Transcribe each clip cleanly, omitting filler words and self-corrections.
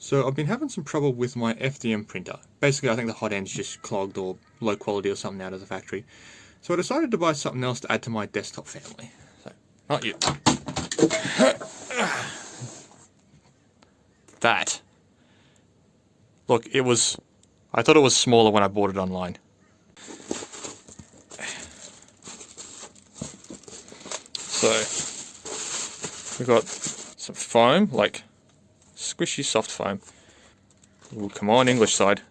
So I've been having some trouble with my FDM printer. Basically, I think the hot end's just clogged or low quality or something out of the factory. So I decided to buy something else to add to my desktop family. So, not you. That. Look, I thought it was smaller when I bought it online. So, we've got some foam, like squishy soft foam. Ooh, come on, English side.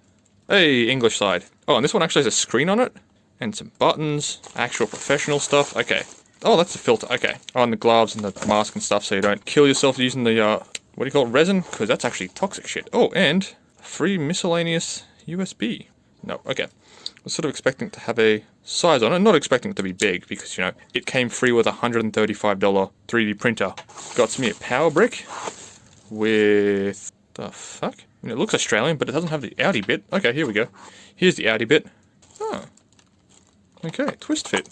Hey, English side. Oh, and this one actually has a screen on it. And some buttons. Actual professional stuff. Okay. Oh, that's the filter. Okay. Oh, and the gloves and the mask and stuff so you don't kill yourself using the, what do you call it, resin? Because that's actually toxic shit. Oh, and free miscellaneous USB. No, okay. I was sort of expecting it to have a size on it. Not expecting it to be big because, you know, it came free with a $135 3D printer. Got me a power brick with... the fuck? I mean, it looks Australian, but it doesn't have the outie bit. Okay, here we go. Here's the outie bit. Oh. Okay, twist fit.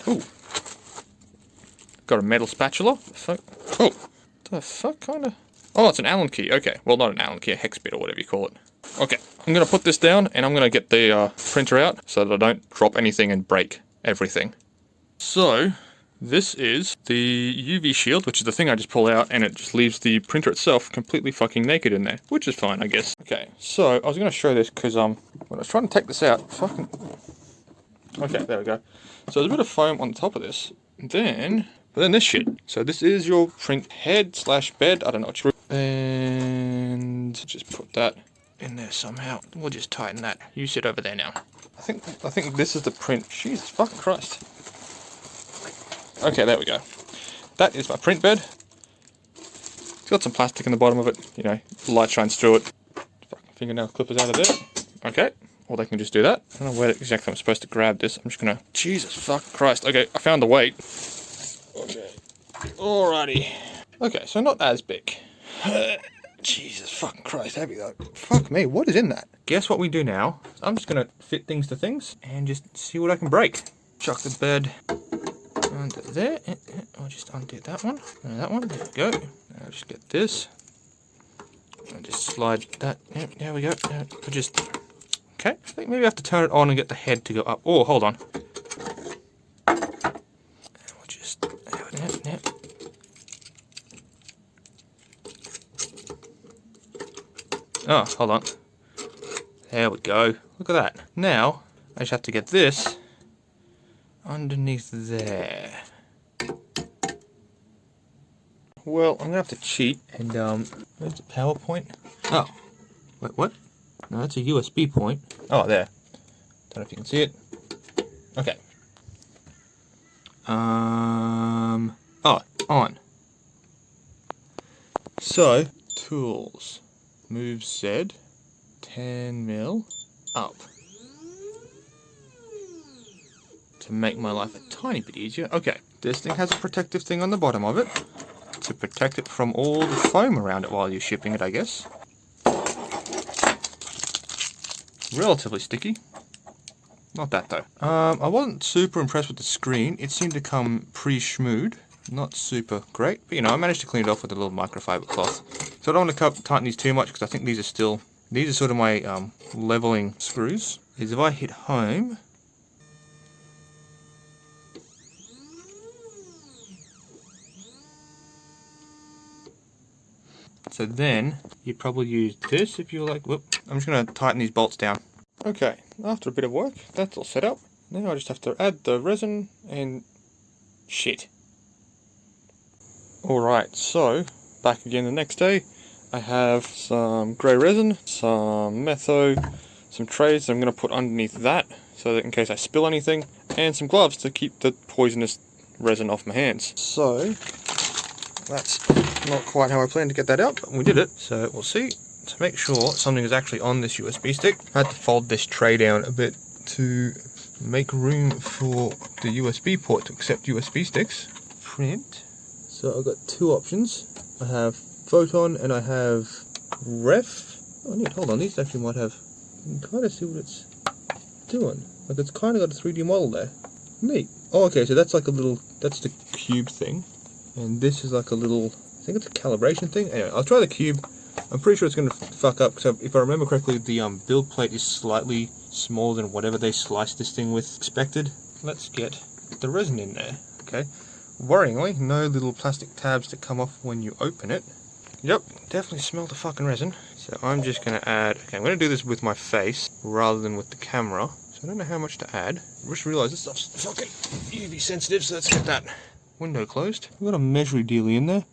Ooh. Got a metal spatula. The fuck? Oh. The fuck, kinda? Oh, it's an Allen key. Okay, well, not an Allen key, a hex bit or whatever you call it. Okay, I'm gonna put this down and I'm gonna get the printer out so that I don't drop anything and break everything. So, this is the UV shield, which is the thing I just pull out, and it just leaves the printer itself completely fucking naked in there, which is fine, I guess. Okay, so I was going to show this because when I was trying to take this out, fucking... Okay, there we go. So there's a bit of foam on the top of this, but then this shit. So this is your print head slash bed, I don't know what you... And just put that in there somehow. We'll just tighten that. You sit over there now. I think this is the print. Jesus fucking Christ. Okay, there we go. That is my print bed. It's got some plastic in the bottom of it. You know, light shines through it. Fucking fingernail clippers out of there. Okay, or they can just do that. I don't know where exactly I'm supposed to grab this. I'm just gonna... Jesus fucking Christ. Okay, I found the weight. Okay. Alrighty. Okay, so not as big. Jesus fucking Christ, heavy though. Fuck me, what is in that? Guess what we do now? I'm just gonna fit things to things and just see what I can break. Chuck the bed under there. I'll just undo that one. And that one. There we go. I'll just get this. I'll just slide that. Yep, there we go. I'll just... Okay. I think maybe I have to turn it on and get the head to go up. Oh, hold on. And we'll just... Yep. Oh, hold on. There we go. Look at that. Now, I just have to get this underneath there. Well, I'm gonna have to cheat and where's the power point? Oh, wait, what? No, that's a USB point. Oh, there. Don't know if you can see it. Okay. Oh, on. So, tools. Move Z, 10 mil up. To make my life a tiny bit easier. Okay, this thing has a protective thing on the bottom of it to protect it from all the foam around it while you're shipping it, I guess. Relatively sticky. Not that though. I wasn't super impressed with the screen. It seemed to come pre-schmooed. Not super great, but you know, I managed to clean it off with a little microfiber cloth. So I don't want to tighten these too much because I think these are sort of my leveling screws. Is if I hit home, so then you'd probably use this if you're like, whoop, I'm just going to tighten these bolts down. Okay, after a bit of work, that's all set up. Now I just have to add the resin and shit. Alright, so back again the next day. I have some grey resin, some metho, some trays that I'm going to put underneath that so that in case I spill anything, and some gloves to keep the poisonous resin off my hands. So that's not quite how I planned to get that out, but we did it. So we'll see. To make sure something is actually on this USB stick, I had to fold this tray down a bit to make room for the USB port to accept USB sticks. Print. So I've got two options. I have Photon and I have Ref. Oh neat, hold on, these actually might have... You can kind of see what it's doing. Like it's kind of got a 3D model there. Neat. Oh okay, so that's like a little... That's the cube thing. And this is like a little... I think it's a calibration thing. Anyway, I'll try the cube. I'm pretty sure it's going to fuck up, because if I remember correctly, the build plate is slightly smaller than whatever they sliced this thing with expected. Let's get the resin in there. Okay. Worryingly, no little plastic tabs that come off when you open it. Yep, definitely smell the fucking resin. So I'm just going to add... Okay, I'm going to do this with my face rather than with the camera. So I don't know how much to add. I just realised this stuff's fucking UV sensitive, so let's get that window closed. I've got a measuring dealie in there.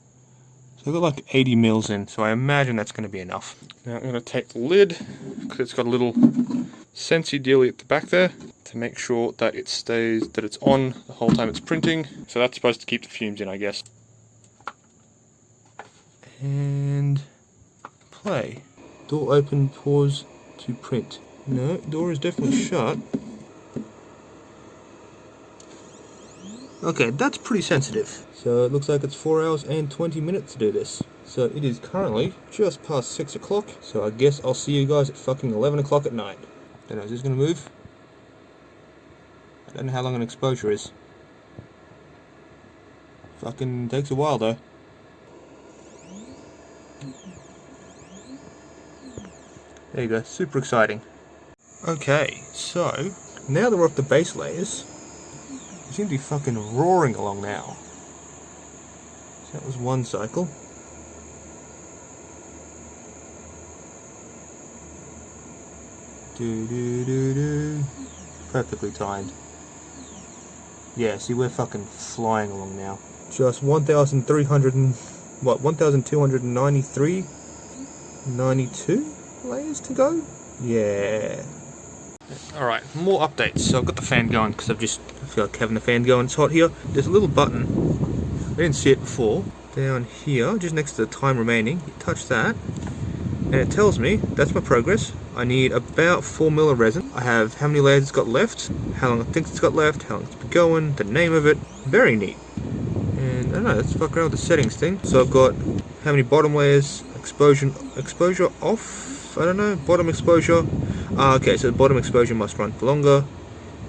So I've got like 80 mils in, so I imagine that's going to be enough. Now I'm going to take the lid, because it's got a little sensey dealie at the back there, to make sure that it stays, that it's on the whole time it's printing. So that's supposed to keep the fumes in, I guess. And play. Door open, pause to print. No, door is definitely shut. Okay, that's pretty sensitive. So it looks like it's 4 hours and 20 minutes to do this. So it is currently just past 6 o'clock. So I guess I'll see you guys at fucking 11 o'clock at night. Don't know, is this gonna move? I don't know how long an exposure is. Fucking takes a while though. There you go, super exciting. Okay, so now that we're off the base layers, we seem to be fucking roaring along now. So that was one cycle. Perfectly timed. Yeah, see, we're fucking flying along now. Just 1,300 and... what, 1,293? 92 layers to go? Yeah. Alright, more updates. So I've got the fan going, because I feel like having the fan going. It's hot here. There's a little button. I didn't see it before. Down here, just next to the time remaining. You touch that, and it tells me that's my progress. I need about 4 mil of resin. I have how many layers it's got left, how long I think it's got left, how long it's been going, the name of it. Very neat. And I don't know, let's fuck around with the settings thing. So I've got how many bottom layers, exposure off, I don't know, bottom exposure. Okay, so the bottom exposure must run for longer,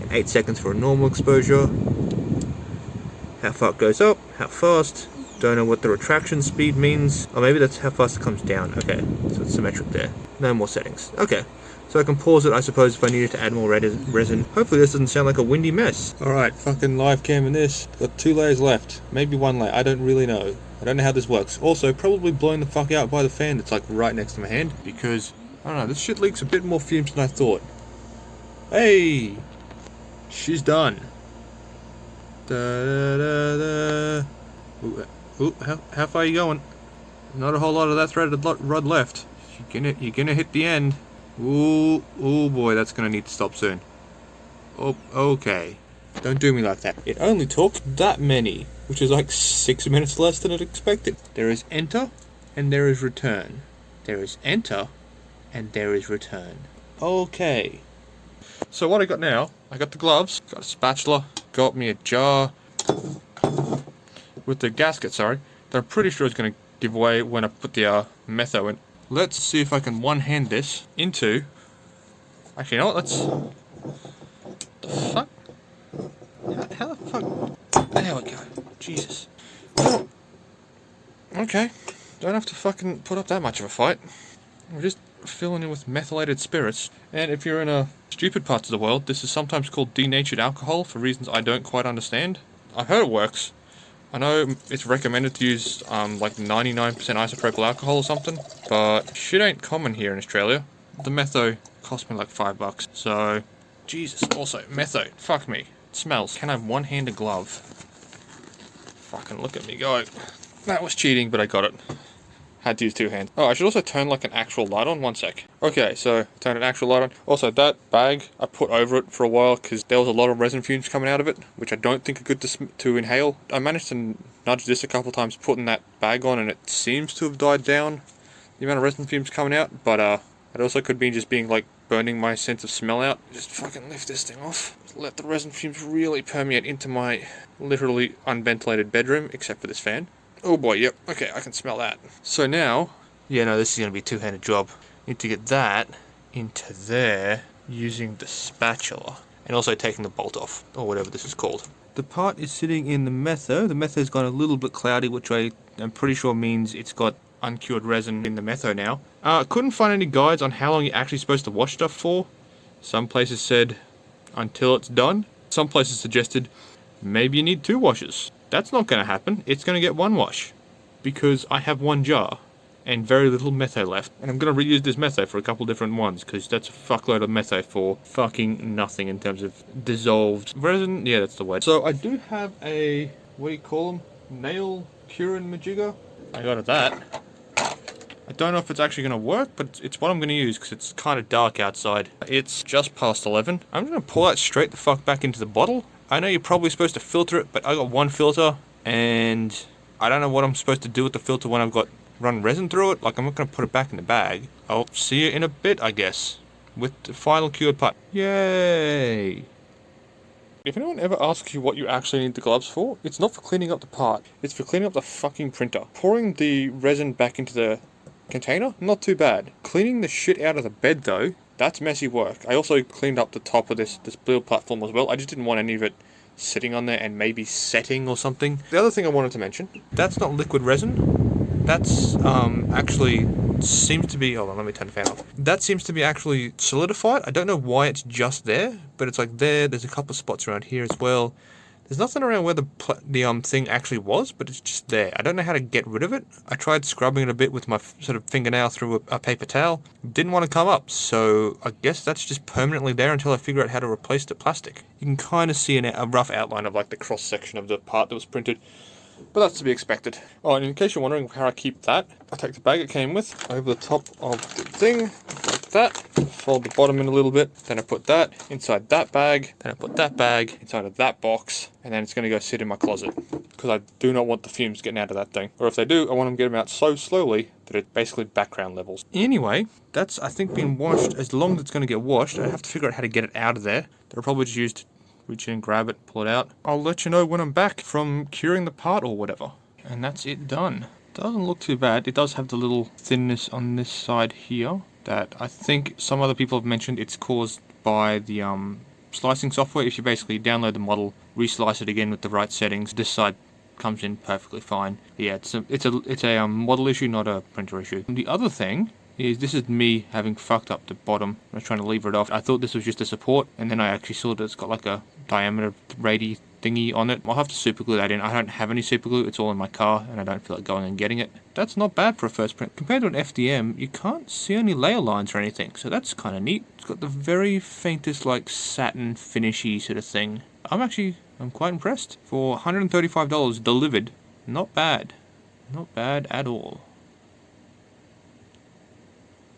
and 8 seconds for a normal exposure. How far it goes up, how fast, don't know what the retraction speed means. Oh, maybe that's how fast it comes down. Okay, so it's symmetric there. No more settings. Okay, so I can pause it, I suppose, if I needed to add more resin. Hopefully this doesn't sound like a windy mess. Alright, fucking live cam in this. Got 2 layers left. Maybe 1 layer, I don't really know. I don't know how this works. Also, probably blown the fuck out by the fan that's like right next to my hand, because, I don't know, this shit leaks a bit more fumes than I thought. Hey! She's done. Ooh, how far are you going? Not a whole lot of that threaded rod left. You're gonna hit the end. Ooh boy, that's gonna need to stop soon. Oh, okay. Don't do me like that. It only took that many, which is like 6 minutes less than I'd expected. There is enter, and there is return. There is enter, and there is return. Okay. So what I got now, I got the gloves, got a spatula, got me a jar with the gasket, sorry, that I'm pretty sure is going to give away when I put the metho in. Let's see if I can one-hand this into... Actually, you know what, let's... The fuck? How the fuck? There we go. Jesus. Oh. Okay. Don't have to fucking put up that much of a fight. We're just filling in with methylated spirits. And if you're in stupid parts of the world, this is sometimes called denatured alcohol for reasons I don't quite understand. I've heard it works. I know it's recommended to use like 99% isopropyl alcohol or something, but shit ain't common here in Australia. The metho cost me like $5, so Jesus. Also, metho, fuck me, it smells. Can I have one-handed glove? Fucking look at me go. That was cheating, but I got it. Had to use 2 hands. Oh, I should also turn like an actual light on. 1 sec. Okay, so turn an actual light on. Also, that bag, I put over it for a while because there was a lot of resin fumes coming out of it, which I don't think are good to inhale. I managed to nudge this a couple times putting that bag on, and it seems to have died down, the amount of resin fumes coming out, but it also could be just being like burning my sense of smell out. Just fucking lift this thing off. Let the resin fumes really permeate into my literally unventilated bedroom, except for this fan. Oh boy, yep, okay, I can smell that. So now, yeah, no, this is going to be a 2-handed job. Need to get that into there using the spatula, and also taking the bolt off, or whatever this is called. The part is sitting in the metho. The metho's gone a little bit cloudy, which I'm pretty sure means it's got uncured resin in the metho now. Couldn't find any guides on how long you're actually supposed to wash stuff for. Some places said until it's done. Some places suggested maybe you need 2 washes. That's not going to happen. It's going to get 1 wash. Because I have 1 jar and very little metho left. And I'm going to reuse this metho for a couple different ones, because that's a fuckload of metho for fucking nothing in terms of dissolved resin. Yeah, that's the word. So I do have a, what do you call them? Nail curing majigger. I got that. I don't know if it's actually going to work, but it's what I'm going to use because it's kind of dark outside. It's just past 11. I'm going to pour that straight the fuck back into the bottle. I know you're probably supposed to filter it, but I got 1 filter, and I don't know what I'm supposed to do with the filter when I've got run resin through it. Like, I'm not going to put it back in the bag. I'll see you in a bit, I guess, with the final cured part. Yay! If anyone ever asks you what you actually need the gloves for, it's not for cleaning up the part. It's for cleaning up the fucking printer. Pouring the resin back into the container, not too bad. Cleaning the shit out of the bed, though, that's messy work. I also cleaned up the top of this build platform as well. I just didn't want any of it sitting on there and maybe setting or something. The other thing I wanted to mention, that's not liquid resin. That's actually seems to be, hold on, let me turn the fan off. That seems to be actually solidified. I don't know why it's just there, but it's like there's a couple of spots around here as well. There's nothing around where the thing actually was, but it's just there. I don't know how to get rid of it. I tried scrubbing it a bit with my sort of fingernail through a paper towel. Didn't want to come up, so I guess that's just permanently there until I figure out how to replace the plastic. You can kind of see a rough outline of like the cross section of the part that was printed. But that's to be expected. Oh, and in case you're wondering how I keep that, I take the bag it came with over the top of the thing, like that, fold the bottom in a little bit, then I put that inside that bag, then I put that bag inside of that box, and then it's going to go sit in my closet, because I do not want the fumes getting out of that thing. Or if they do, I want them to get them out so slowly that it's basically background levels. Anyway, that's, I think, been washed. As long as it's going to get washed, I have to figure out how to get it out of there. They're probably just used reach in, grab it, pull it out. I'll let you know when I'm back from curing the part or whatever. And that's it done. Doesn't look too bad. It does have the little thinness on this side here that I think some other people have mentioned it's caused by the slicing software. If you basically download the model, reslice it again with the right settings, this side comes in perfectly fine. Yeah, it's a model issue, not a printer issue. And the other thing is, this is me having fucked up the bottom. I was trying to lever it off. I thought this was just a support, and then I actually saw that it's got like a diameter radi thingy on it. I'll have to super glue that in. I don't have any super glue. It's all in my car, and I don't feel like going and getting it. That's not bad for a first print. Compared to an FDM, you can't see any layer lines or anything, so that's kind of neat. It's got the very faintest like satin finishy sort of thing. I'm quite impressed. For $135 delivered, not bad. Not bad at all.